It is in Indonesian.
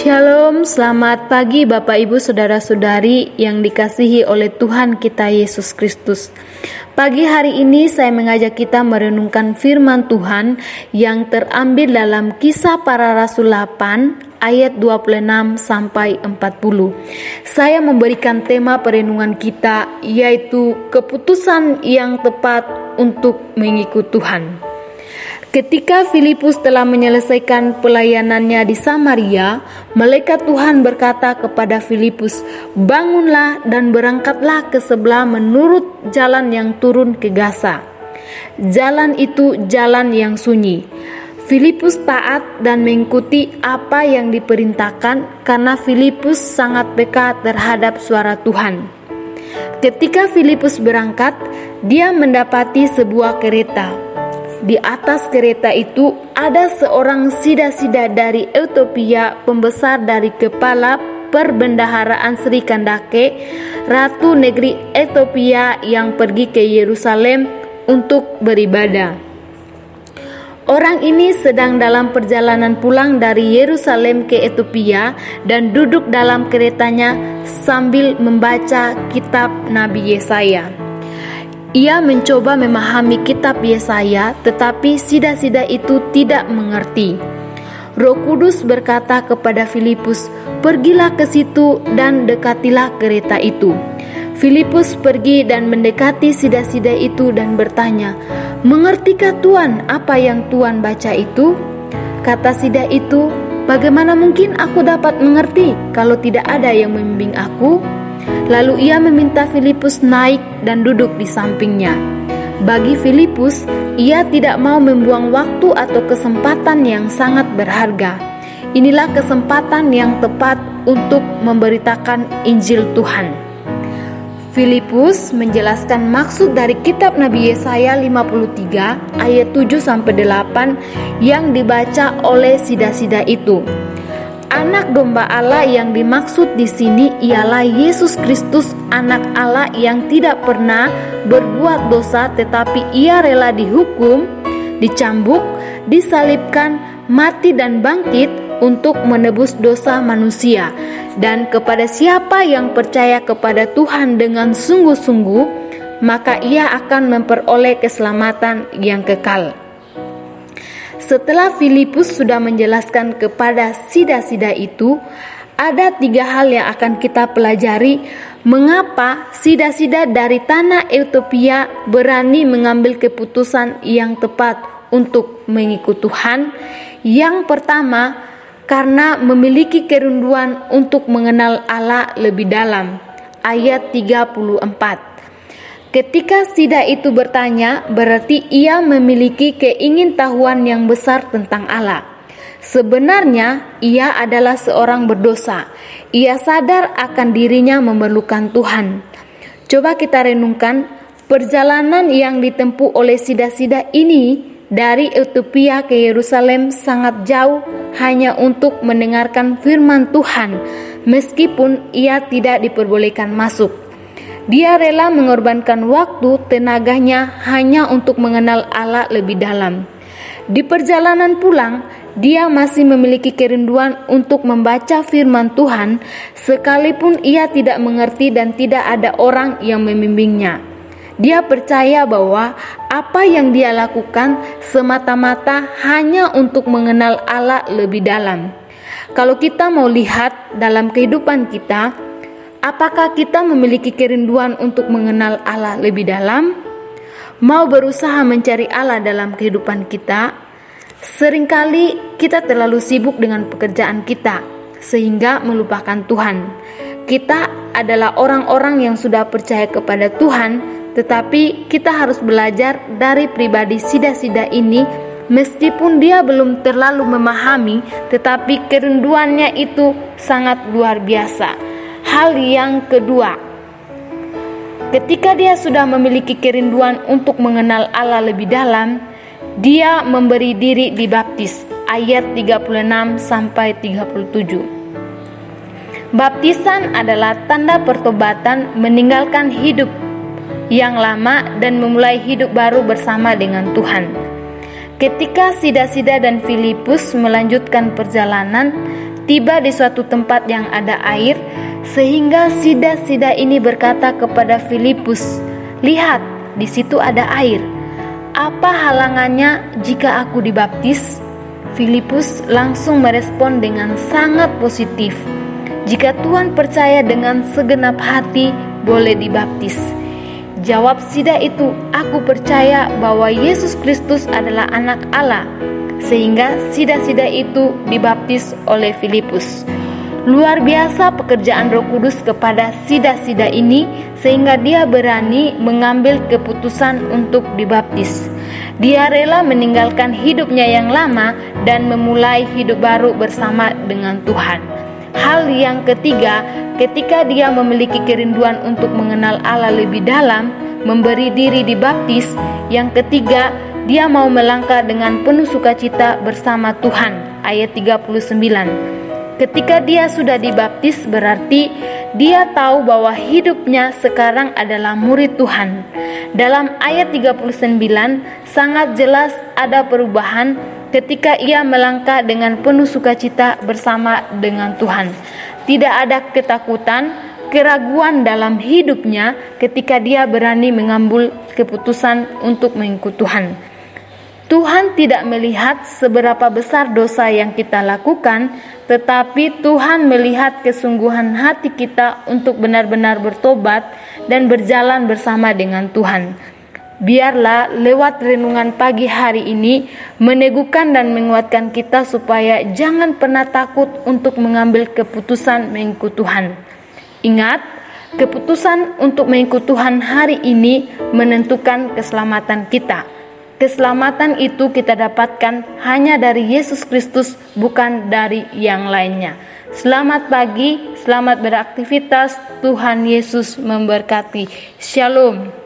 Shalom, selamat pagi Bapak Ibu Saudara-saudari yang dikasihi oleh Tuhan kita Yesus Kristus. Pagi hari ini saya mengajak kita merenungkan firman Tuhan yang terambil dalam Kisah Para Rasul 8 ayat 26 sampai 40. Saya memberikan tema perenungan kita yaitu keputusan yang tepat untuk mengikut Tuhan. Ketika Filipus telah menyelesaikan pelayanannya di Samaria, malaikat Tuhan berkata kepada Filipus, "Bangunlah dan berangkatlah ke sebelah menurut jalan yang turun ke Gaza." Jalan itu jalan yang sunyi. Filipus taat dan mengikuti apa yang diperintahkan karena Filipus sangat peka terhadap suara Tuhan. Ketika Filipus berangkat, dia mendapati sebuah kereta. Di atas kereta itu ada seorang sida-sida dari Ethiopia, pembesar dari kepala perbendaharaan Sri Kandake, ratu negeri Ethiopia yang pergi ke Yerusalem untuk beribadah. Orang ini sedang dalam perjalanan pulang dari Yerusalem ke Ethiopia dan duduk dalam keretanya sambil membaca kitab Nabi Yesaya. Ia mencoba memahami kitab Yesaya, tetapi sida-sida itu tidak mengerti. Roh Kudus berkata kepada Filipus, "Pergilah ke situ dan dekatilah kereta itu." Filipus pergi dan mendekati sida-sida itu dan bertanya, "Mengertikah Tuan apa yang Tuan baca itu?" Kata sida itu, "Bagaimana mungkin aku dapat mengerti kalau tidak ada yang membimbing aku?" Lalu ia meminta Filipus naik dan duduk di sampingnya. Bagi Filipus, ia tidak mau membuang waktu atau kesempatan yang sangat berharga. Inilah kesempatan yang tepat untuk memberitakan Injil Tuhan. Filipus menjelaskan maksud dari kitab Nabi Yesaya 53 ayat 7-8 yang dibaca oleh sida-sida itu. Anak domba Allah yang dimaksud di sini ialah Yesus Kristus, anak Allah yang tidak pernah berbuat dosa, tetapi ia rela dihukum, dicambuk, disalibkan, mati dan bangkit untuk menebus dosa manusia. Dan kepada siapa yang percaya kepada Tuhan dengan sungguh-sungguh, maka ia akan memperoleh keselamatan yang kekal. Setelah Filipus sudah menjelaskan kepada sida-sida itu, ada 3 hal yang akan kita pelajari mengapa sida-sida dari tanah Ethiopia berani mengambil keputusan yang tepat untuk mengikut Tuhan. Yang pertama, karena memiliki kerinduan untuk mengenal Allah lebih dalam. Ayat 34. Ketika sida itu bertanya, berarti ia memiliki keingintahuan yang besar tentang Allah. Sebenarnya, ia adalah seorang berdosa. Ia sadar akan dirinya memerlukan Tuhan. Coba kita renungkan, perjalanan yang ditempuh oleh sida-sida ini dari Ethiopia ke Yerusalem sangat jauh hanya untuk mendengarkan firman Tuhan, meskipun ia tidak diperbolehkan masuk. Dia rela mengorbankan waktu tenaganya hanya untuk mengenal Allah lebih dalam. Di perjalanan pulang, dia masih memiliki kerinduan untuk membaca firman Tuhan, sekalipun ia tidak mengerti dan tidak ada orang yang membimbingnya. Dia percaya bahwa apa yang dia lakukan semata-mata hanya untuk mengenal Allah lebih dalam. Kalau kita mau lihat dalam kehidupan kita, apakah kita memiliki kerinduan untuk mengenal Allah lebih dalam? Mau berusaha mencari Allah dalam kehidupan kita? Seringkali kita terlalu sibuk dengan pekerjaan kita, sehingga melupakan Tuhan. Kita adalah orang-orang yang sudah percaya kepada Tuhan, tetapi kita harus belajar dari pribadi sida-sida ini, meskipun dia belum terlalu memahami, tetapi kerinduannya itu sangat luar biasa. Hal yang kedua, ketika dia sudah memiliki kerinduan untuk mengenal Allah lebih dalam, dia memberi diri dibaptis. Ayat 36-37. Baptisan adalah tanda pertobatan, meninggalkan hidup yang lama dan memulai hidup baru bersama dengan Tuhan. Ketika sida-sida dan Filipus melanjutkan perjalanan, tiba di suatu tempat yang ada air, sehingga sida-sida ini berkata kepada Filipus, "Lihat, di situ ada air. Apa halangannya jika aku dibaptis?" Filipus langsung merespon dengan sangat positif. "Jika Tuhan percaya dengan segenap hati, boleh dibaptis." Jawab sida itu, "Aku percaya bahwa Yesus Kristus adalah anak Allah." Sehingga sida-sida itu dibaptis oleh Filipus. Luar biasa pekerjaan Roh Kudus kepada sida-sida ini, sehingga dia berani mengambil keputusan untuk dibaptis. Dia rela meninggalkan hidupnya yang lama dan memulai hidup baru bersama dengan Tuhan. Hal yang ketiga, ketika dia memiliki kerinduan untuk mengenal Allah lebih dalam, memberi diri dibaptis. Yang ketiga, dia mau melangkah dengan penuh sukacita bersama Tuhan. Ayat 39. Ketika dia sudah dibaptis, berarti dia tahu bahwa hidupnya sekarang adalah murid Tuhan. Dalam ayat 39 sangat jelas ada perubahan ketika ia melangkah dengan penuh sukacita bersama dengan Tuhan. Tidak ada ketakutan, keraguan dalam hidupnya ketika dia berani mengambil keputusan untuk mengikut Tuhan. Tuhan tidak melihat seberapa besar dosa yang kita lakukan, tetapi Tuhan melihat kesungguhan hati kita untuk benar-benar bertobat dan berjalan bersama dengan Tuhan. Biarlah lewat renungan pagi hari ini meneguhkan dan menguatkan kita supaya jangan pernah takut untuk mengambil keputusan mengikut Tuhan. Ingat, keputusan untuk mengikut Tuhan hari ini menentukan keselamatan kita. Keselamatan itu kita dapatkan hanya dari Yesus Kristus, bukan dari yang lainnya. Selamat pagi, selamat beraktivitas. Tuhan Yesus memberkati. Shalom.